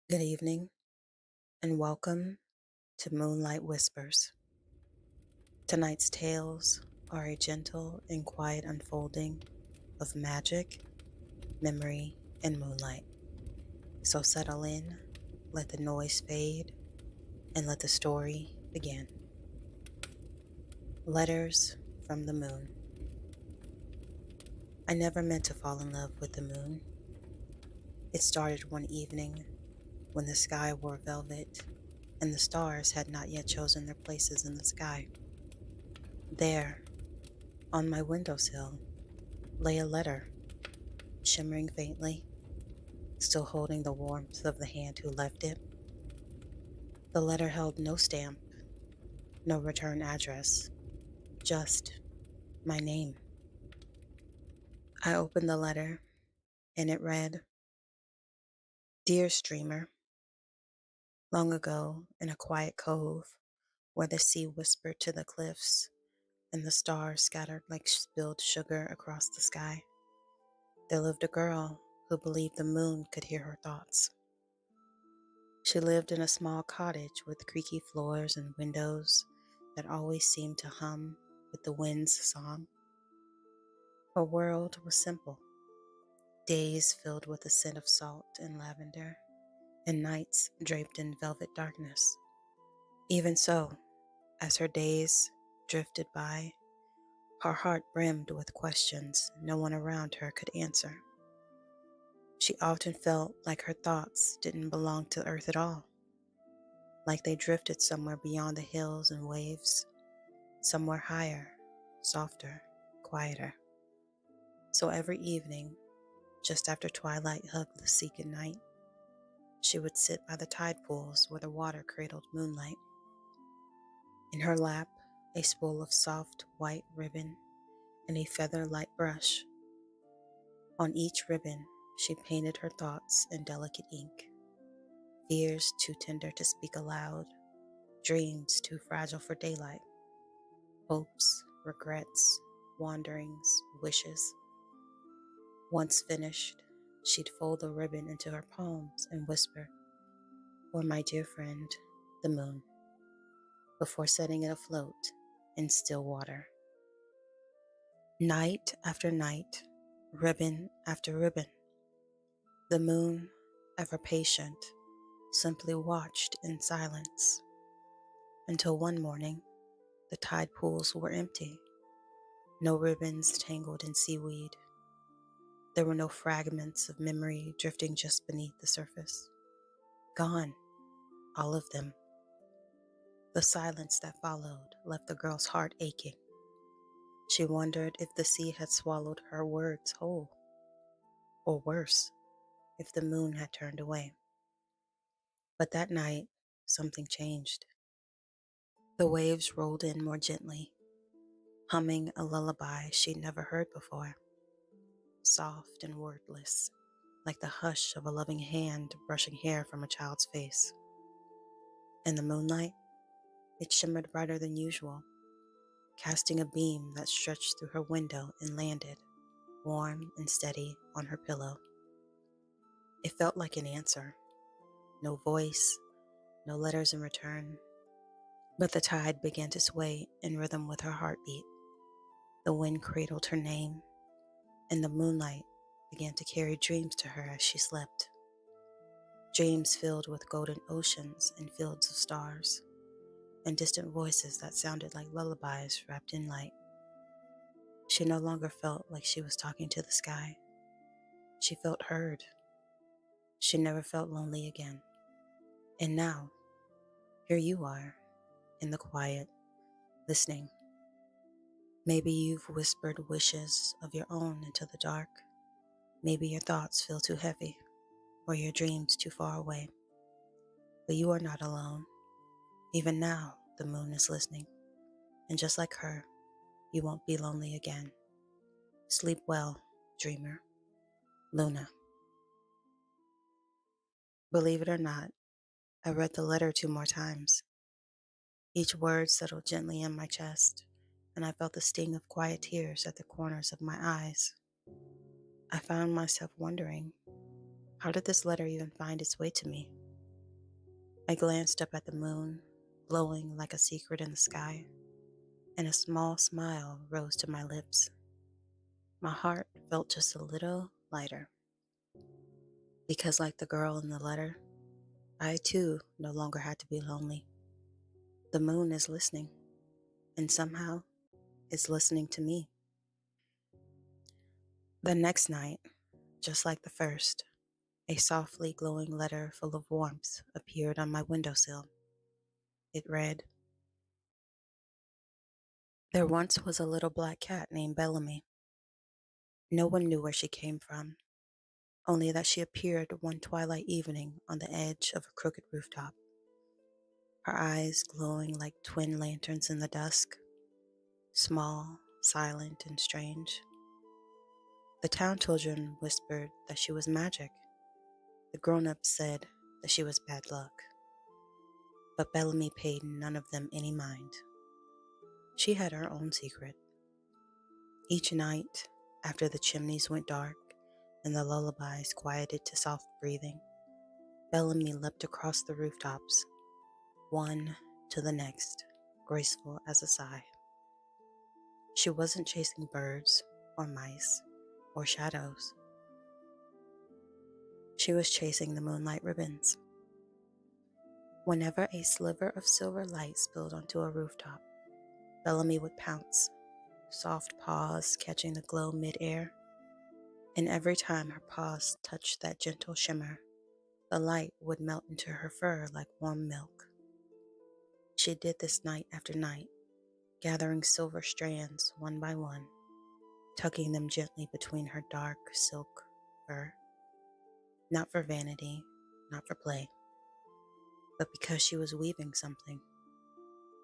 Good evening, and welcome to Moonlight Whispers. Tonight's tales are a gentle and quiet unfolding of magic, memory, and moonlight. So settle in, let the noise fade, and let the story begin. Letters from the Moon. I never meant to fall in love with the moon. It started one evening when the sky wore velvet and the stars had not yet chosen their places in the sky. There, on my windowsill, lay a letter, shimmering faintly, still holding the warmth of the hand who left it. The letter held no stamp, no return address, just my name. I opened the letter, and it read, Dear Streamer, long ago in a quiet cove where the sea whispered to the cliffs and the stars scattered like spilled sugar across the sky, there lived a girl who believed the moon could hear her thoughts. She lived in a small cottage with creaky floors and windows that always seemed to hum with the wind's song. Her world was simple, days filled with the scent of salt and lavender, and nights draped in velvet darkness. Even so, as her days drifted by, her heart brimmed with questions no one around her could answer. She often felt like her thoughts didn't belong to Earth at all, like they drifted somewhere beyond the hills and waves, somewhere higher, softer, quieter. So every evening, just after twilight hugged the sea goodnight, she would sit by the tide pools where the water cradled moonlight. In her lap, a spool of soft white ribbon and a feather-light brush. On each ribbon, she painted her thoughts in delicate ink, fears too tender to speak aloud, dreams too fragile for daylight, hopes, regrets, wanderings, wishes. Once finished, she'd fold the ribbon into her palms and whisper, For my dear friend, the moon, before setting it afloat in still water. Night after night, ribbon after ribbon, the moon, ever patient, simply watched in silence until one morning the tide pools were empty, no ribbons tangled in seaweed. There were no fragments of memory drifting just beneath the surface. Gone, all of them. The silence that followed left the girl's heart aching. She wondered if the sea had swallowed her words whole, or worse, if the moon had turned away. But that night, something changed. The waves rolled in more gently, humming a lullaby she'd never heard before, soft and wordless, like the hush of a loving hand brushing hair from a child's face. In the moonlight, it shimmered brighter than usual, casting a beam that stretched through her window and landed, warm and steady, on her pillow. It felt like an answer. No voice, no letters in return. But the tide began to sway in rhythm with her heartbeat. The wind cradled her name, and the moonlight began to carry dreams to her as she slept. Dreams filled with golden oceans and fields of stars, and distant voices that sounded like lullabies wrapped in light. She no longer felt like she was talking to the sky. She felt heard. She never felt lonely again. And now, here you are, in the quiet, listening. Maybe you've whispered wishes of your own into the dark. Maybe your thoughts feel too heavy, or your dreams too far away. But you are not alone. Even now, the moon is listening. And just like her, you won't be lonely again. Sleep well, dreamer. Luna. Believe it or not, I read the letter 2 more times. Each word settled gently in my chest, and I felt the sting of quiet tears at the corners of my eyes. I found myself wondering, how did this letter even find its way to me? I glanced up at the moon, glowing like a secret in the sky, and a small smile rose to my lips. My heart felt just a little lighter, because, like the girl in the letter, I too no longer had to be lonely. The moon is listening, and somehow is listening to me. The next night, just like the first, a softly glowing letter full of warmth appeared on my windowsill. It read, "There once was a little black cat named Bellamy. No one knew where she came from, only that she appeared one twilight evening on the edge of a crooked rooftop, her eyes glowing like twin lanterns in the dusk, small, silent, and strange. The town children whispered that she was magic. The grown-ups said that she was bad luck. But Bellamy paid none of them any mind. She had her own secret. Each night, after the chimneys went dark and the lullabies quieted to soft breathing, Bellamy leapt across the rooftops, one to the next, graceful as a sigh. She wasn't chasing birds or mice or shadows. She was chasing the moonlight ribbons. Whenever a sliver of silver light spilled onto a rooftop, Bellamy would pounce, soft paws catching the glow mid-air, and every time her paws touched that gentle shimmer, the light would melt into her fur like warm milk. She did this night after night, gathering silver strands one by one, tucking them gently between her dark silk fur, not for vanity, not for play, but because she was weaving something,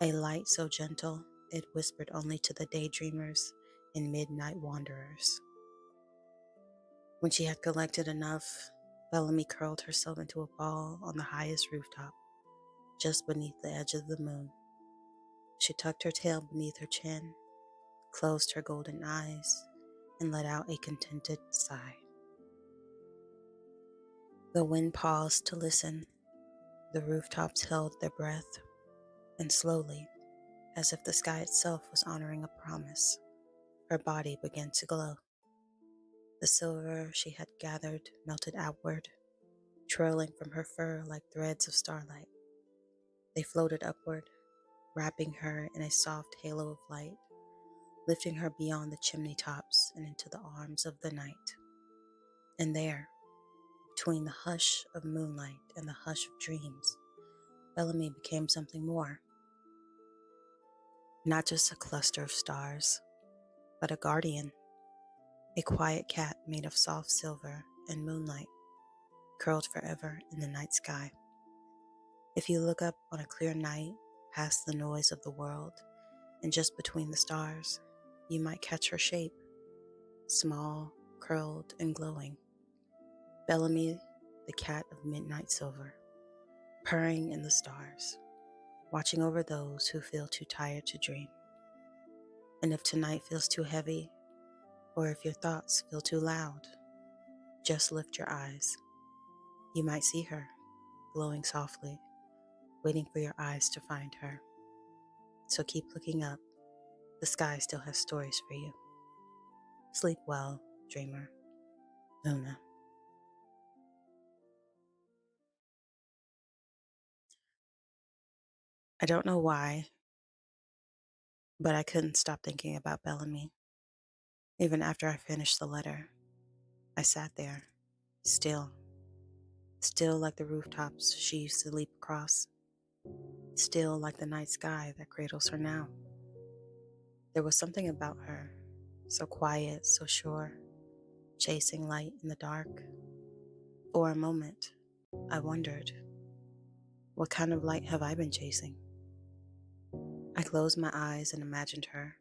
a light so gentle it whispered only to the daydreamers and midnight wanderers. When she had collected enough, Bellamy curled herself into a ball on the highest rooftop, just beneath the edge of the moon. She tucked her tail beneath her chin, closed her golden eyes, and let out a contented sigh. The wind paused to listen. The rooftops held their breath, and slowly, as if the sky itself was honoring a promise, her body began to glow. The silver she had gathered melted outward, trailing from her fur like threads of starlight. They floated upward, wrapping her in a soft halo of light, lifting her beyond the chimney tops and into the arms of the night. And there, between the hush of moonlight and the hush of dreams, Bellamy became something more. Not just a cluster of stars, but a guardian, a quiet cat made of soft silver and moonlight, curled forever in the night sky. If you look up on a clear night, past the noise of the world, and just between the stars, you might catch her shape, small, curled, and glowing. Bellamy, the cat of midnight silver, purring in the stars, watching over those who feel too tired to dream. And if tonight feels too heavy, or if your thoughts feel too loud, just lift your eyes. You might see her, glowing softly, waiting for your eyes to find her. So keep looking up. The sky still has stories for you. Sleep well, dreamer. Luna. I don't know why, but I couldn't stop thinking about Bellamy. Even after I finished the letter, I sat there, still like the rooftops she used to leap across, still like the night sky that cradles her now. There was something about her, so quiet, so sure, chasing light in the dark. For a moment, I wondered, what kind of light have I been chasing? I closed my eyes and imagined her,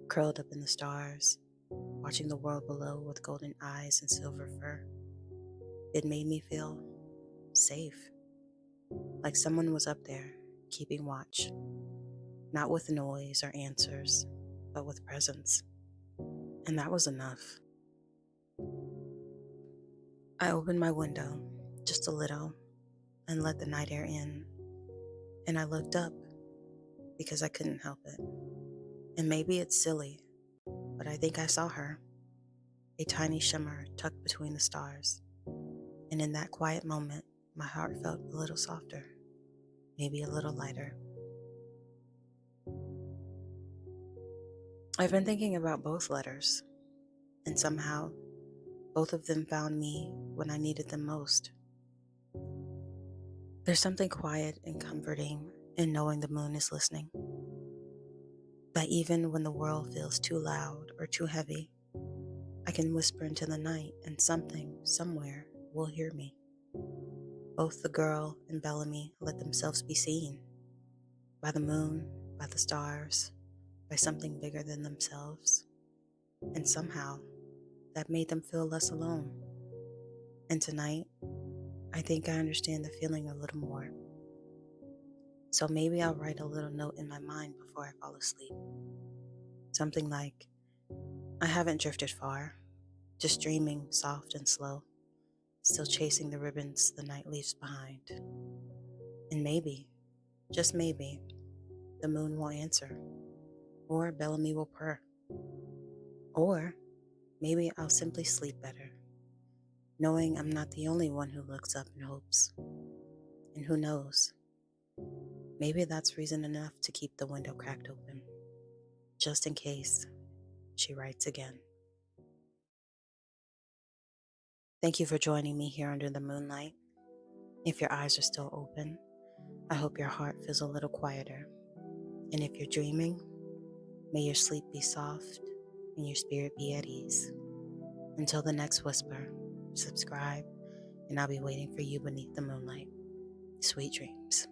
curled up in the stars, watching the world below with golden eyes and silver fur. It made me feel safe, like someone was up there, keeping watch, not with noise or answers, but with presence. And that was enough. I opened my window, just a little, and let the night air in, and I looked up because I couldn't help it. And maybe it's silly, but I think I saw her, a tiny shimmer tucked between the stars. And in that quiet moment, my heart felt a little softer, maybe a little lighter. I've been thinking about both letters, and somehow both of them found me when I needed them most. There's something quiet and comforting in knowing the moon is listening. That even when the world feels too loud or too heavy, I can whisper into the night and something, somewhere, will hear me. Both the girl and Bellamy let themselves be seen. By the moon, by the stars, by something bigger than themselves. And somehow, that made them feel less alone. And tonight, I think I understand the feeling a little more. So maybe I'll write a little note in my mind before I fall asleep. Something like, I haven't drifted far, just dreaming soft and slow, still chasing the ribbons the night leaves behind. And maybe, just maybe, the moon will answer, or Bellamy will purr. Or maybe I'll simply sleep better, knowing I'm not the only one who looks up and hopes. And who knows, maybe that's reason enough to keep the window cracked open, just in case she writes again. Thank you for joining me here under the moonlight. If your eyes are still open, I hope your heart feels a little quieter. And if you're dreaming, may your sleep be soft and your spirit be at ease. Until the next whisper, subscribe, and I'll be waiting for you beneath the moonlight. Sweet dreams.